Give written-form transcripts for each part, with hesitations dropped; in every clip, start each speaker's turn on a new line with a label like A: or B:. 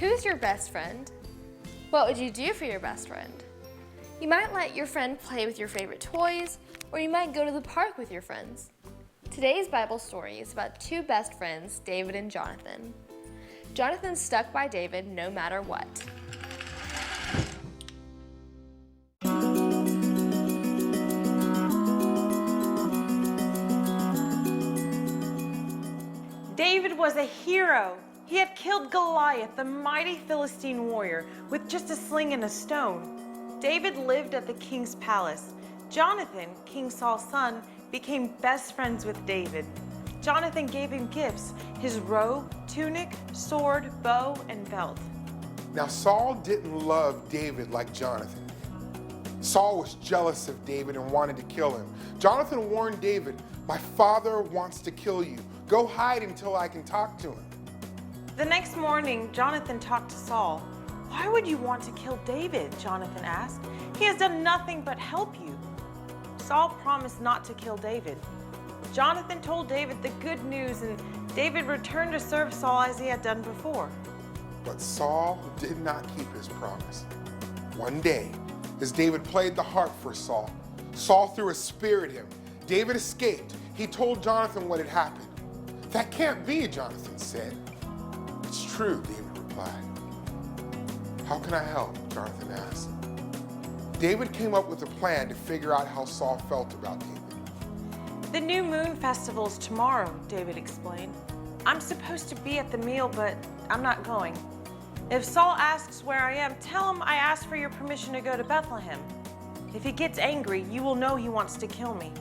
A: Who's your best friend? What would you do for your best friend? You might let your friend play with your favorite toys, or you might go to the park with your friends. Today's Bible story is about two best friends, David and Jonathan. Jonathan stuck by David no matter what.
B: David was a hero. He had killed Goliath, the mighty Philistine warrior, with just a sling and a stone. David lived at the king's palace. Jonathan, King Saul's son, became best friends with David. Jonathan gave him gifts, his robe, tunic, sword, bow, and belt.
C: Now Saul didn't love David like Jonathan. Saul was jealous of David and wanted to kill him. Jonathan warned David, "My father wants to kill you. Go hide until I can talk to him."
B: The next morning, Jonathan talked to Saul. "Why would you want to kill David?" Jonathan asked. "He has done nothing but help you." Saul promised not to kill David. Jonathan told David the good news, and David returned to serve Saul as he had done before.
C: But Saul did not keep his promise. One day, as David played the harp for Saul, Saul threw a spear at him. David escaped. He told Jonathan what had happened. "That can't be," Jonathan said. "It's true," David replied. "How can I help?" Jonathan asked. David came up with a plan to figure out how Saul felt about David.
B: "The new moon festival's tomorrow," David explained. "I'm supposed to be at the meal, but I'm not going. If Saul asks where I am, tell him I asked for your permission to go to Bethlehem. If he gets angry, you will know he wants to kill me."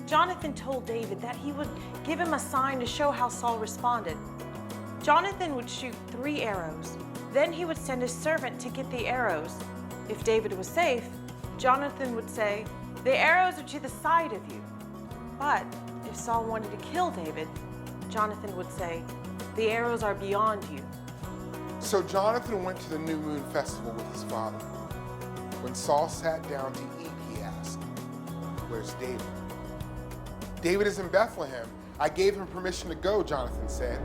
B: Jonathan told David that he would give him a sign to show how Saul responded. Jonathan would shoot 3 arrows. Then he would send his servant to get the arrows. If David was safe, Jonathan would say, "The arrows are to the side of you." But if Saul wanted to kill David, Jonathan would say, "The arrows are beyond you."
C: So Jonathan went to the new moon festival with his father. When Saul sat down to eat, he asked, "Where's David?" "David is in Bethlehem. I gave him permission to go," Jonathan said.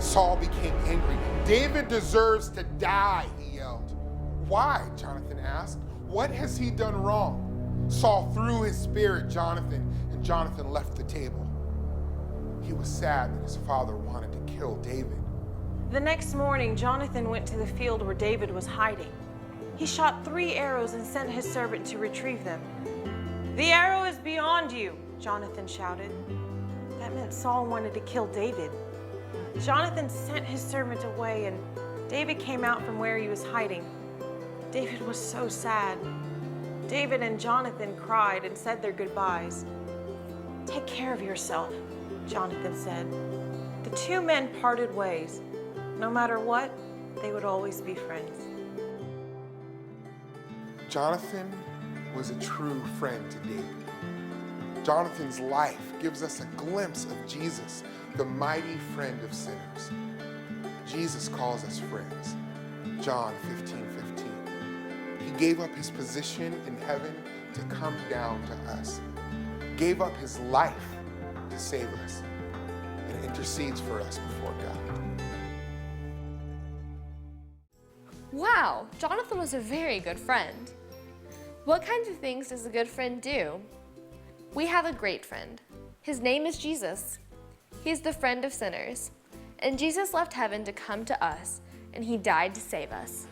C: Saul became angry. "David deserves to die," he yelled. "Why?" Jonathan asked. "What has he done wrong?" Saul threw his spear at Jonathan, and Jonathan left the table. He was sad that his father wanted to kill David.
B: The next morning, Jonathan went to the field where David was hiding. He shot 3 arrows and sent his servant to retrieve them. "The arrow is beyond you," Jonathan shouted. That meant Saul wanted to kill David. Jonathan sent his servant away, and David came out from where he was hiding. David was so sad. David and Jonathan cried and said their goodbyes. "Take care of yourself," Jonathan said. The 2 men parted ways. No matter what, they would always be friends.
C: Jonathan was a true friend to David. Jonathan's life gives us a glimpse of Jesus, the mighty friend of sinners. Jesus calls us friends. John 15:15. He gave up his position in heaven to come down to us, gave up his life to save us, and intercedes for us before God.
A: Wow, Jonathan was a very good friend. What kinds of things does a good friend do? We have a great friend. His name is Jesus. He's the friend of sinners. And Jesus left heaven to come to us, and he died to save us.